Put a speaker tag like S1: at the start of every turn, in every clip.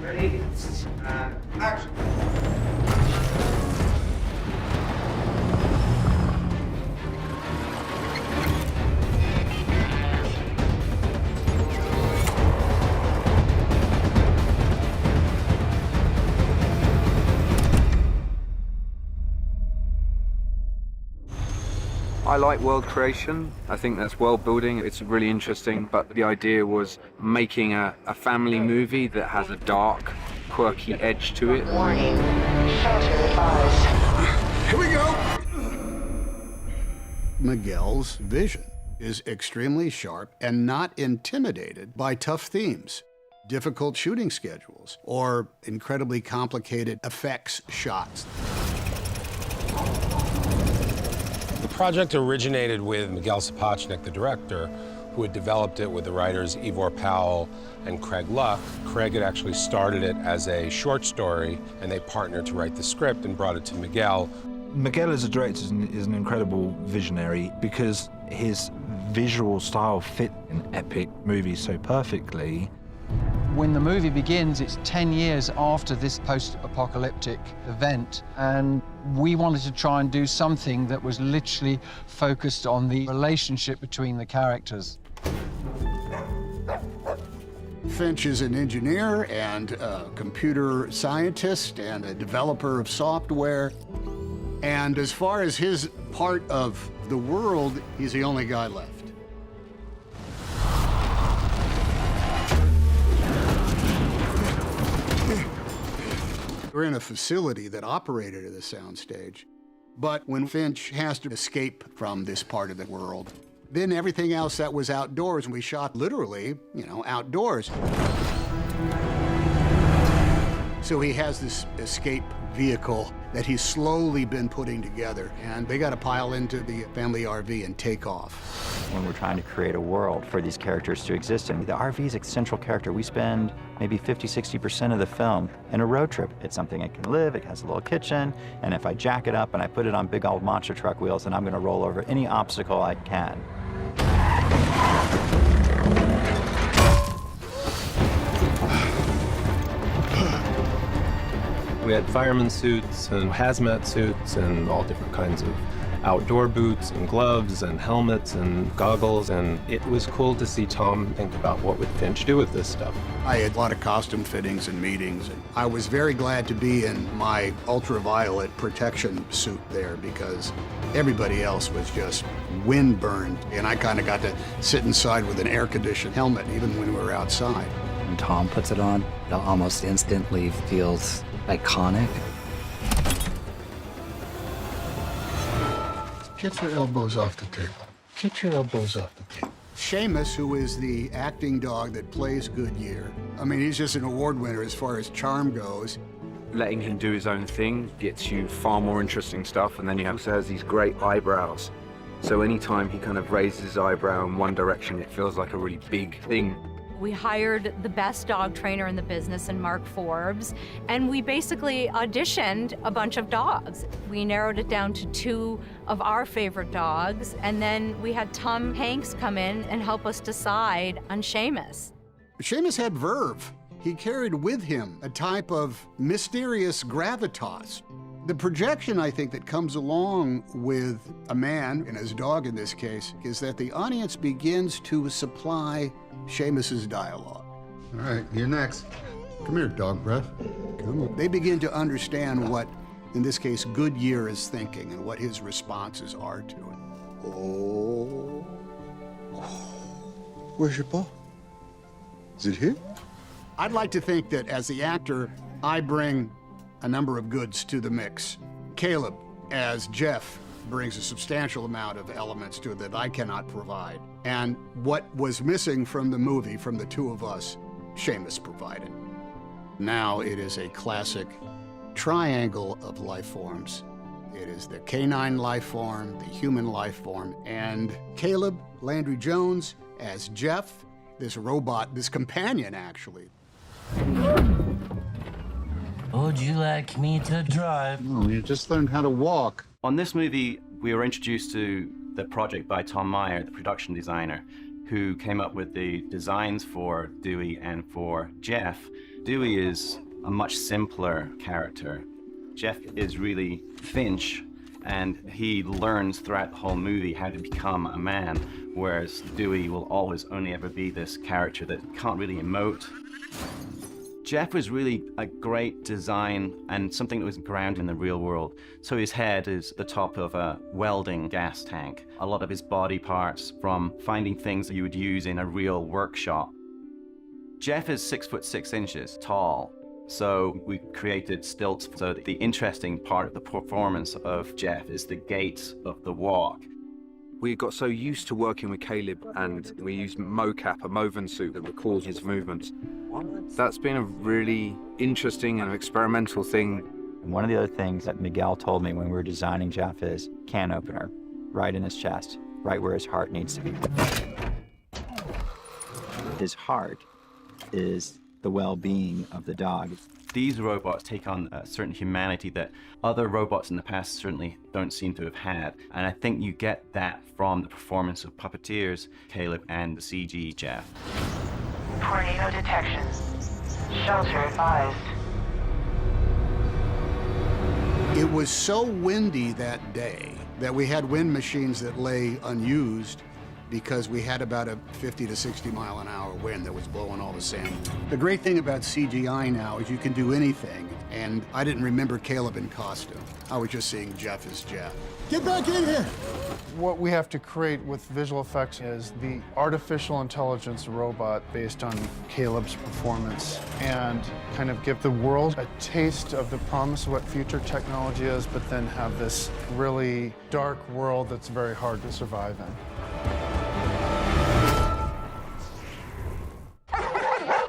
S1: Ready? Action.
S2: I like world creation. I think that's world building. It's really interesting, but the idea was making a family movie that has a dark, quirky edge to it.
S3: Warning. Shelter advised.
S4: Here we go! Miguel's vision is extremely sharp and not intimidated by tough themes, difficult shooting schedules, or incredibly complicated effects shots.
S5: The project originated with Miguel Sapochnik, the director, who had developed it with the writers Ivor Powell and Craig Luck. Craig had actually started it as a short story, and they partnered to write the script and brought it to Miguel.
S6: Miguel as a director is an incredible visionary because his visual style fit an epic movie so perfectly.
S7: When the movie begins, it's 10 years after this post-apocalyptic event, and we wanted to try and do something that was literally focused on the relationship between the characters.
S4: Finch is an engineer and a computer scientist and a developer of software. And as far as his part of the world, he's the only guy left. We're in a facility that operated as a soundstage. But when Finch has to escape from this part of the world, then everything else that was outdoors, and we shot literally, outdoors. So he has this escape vehicle that he's slowly been putting together, and they got to pile into the family RV and take off.
S8: When we're trying to create a world for these characters to exist in, the RV is a central character. We spend maybe 50–60% of the film in a road trip. It's something that can live, it has a little kitchen, and if I jack it up and I put it on big old monster truck wheels, then I'm going to roll over any obstacle I can.
S5: We had fireman suits and hazmat suits and all different kinds of outdoor boots and gloves and helmets and goggles, and it was cool to see Tom think about what would Finch do with this stuff.
S4: I had a lot of costume fittings and meetings, and I was very glad to be in my ultraviolet protection suit there because everybody else was just windburned, and I kind of got to sit inside with an air-conditioned helmet even when we were outside.
S9: When Tom puts it on, it almost instantly feels iconic.
S4: Get your elbows off the table. Get your elbows off the table. Seamus, who is the acting dog that plays Goodyear, I mean, he's just an award winner as far as charm goes.
S2: Letting him do his own thing gets you far more interesting stuff, and then he also has these great eyebrows. So anytime he kind of raises his eyebrow in one direction, it feels like a really big thing.
S10: We hired the best dog trainer in the business in Mark Forbes, and we basically auditioned a bunch of dogs. We narrowed it down to 2 of our favorite dogs, and then we had Tom Hänks come in and help us decide on Seamus.
S4: Seamus had verve. He carried with him a type of mysterious gravitas. The projection, I think, that comes along with a man, and his dog in this case, is that the audience begins to supply Seamus's dialogue.
S11: All right, you're next. Come here, dog breath. Come on.
S4: They begin to understand what, in this case, Goodyear is thinking and what his responses are to it.
S11: Oh. Where's your ball? Is it here?
S4: I'd like to think that as the actor, I bring a number of goods to the mix. Caleb, as Jeff, brings a substantial amount of elements to it that I cannot provide. And what was missing from the movie, from the 2 of us, Seamus provided. Now it is a classic triangle of life forms. It is the canine life form, the human life form, and Caleb Landry Jones as Jeff, this robot, this companion, actually.
S12: Would you like me to drive?
S11: No, you just learned how to walk.
S8: On this movie, we were introduced to the project by Tom Meyer, the production designer,
S13: who came up with the designs for Dewey and for Jeff. Dewey is a much simpler character. Jeff is really Finch, and he learns throughout the whole movie how to become a man, whereas Dewey will always only ever be this character that can't really emote. Jeff was really a great design and something that was grounded in the real world. So his head is the top of a welding gas tank. A lot of his body parts from finding things that you would use in a real workshop. Jeff is 6'6" tall. So we created stilts. So the interesting part of the performance of Jeff is the gait of the walk.
S2: We got so used to working with Caleb, and we used mocap, a Moven suit that records his movements. That's been a really interesting and experimental thing.
S8: And one of the other things that Miguel told me when we were designing Jeff is can opener, right in his chest, right where his heart needs to be. His heart is the well-being of the dog.
S13: These robots take on a certain humanity that other robots in the past certainly don't seem to have had. And I think you get that from the performance of puppeteers, Caleb, and the CG Jeff.
S3: Tornado detection. Shelter advised.
S4: It was so windy that day that we had wind machines that lay unused because we had about a 50 to 60 mile an hour wind that was blowing all the sand. The great thing about CGI now is you can do anything, and I didn't remember Caleb in costume. I was just seeing Jeff as Jeff. Get back in here!
S14: What we have to create with visual effects is the artificial intelligence robot based on Caleb's performance and kind of give the world a taste of the promise of what future technology is, but then have this really dark world that's very hard to survive in.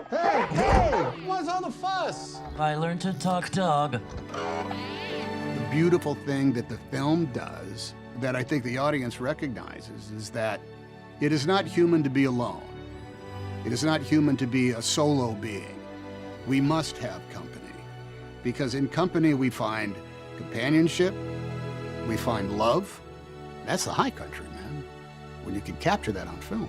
S15: Hey! What's all the fuss?
S12: I learned to talk dog.
S4: The beautiful thing that the film does, that I think the audience recognizes, is that it is not human to be alone. It is not human to be a solo being. We must have company, because in company we find companionship, we find love. That's the high country, man, when you can capture that on film.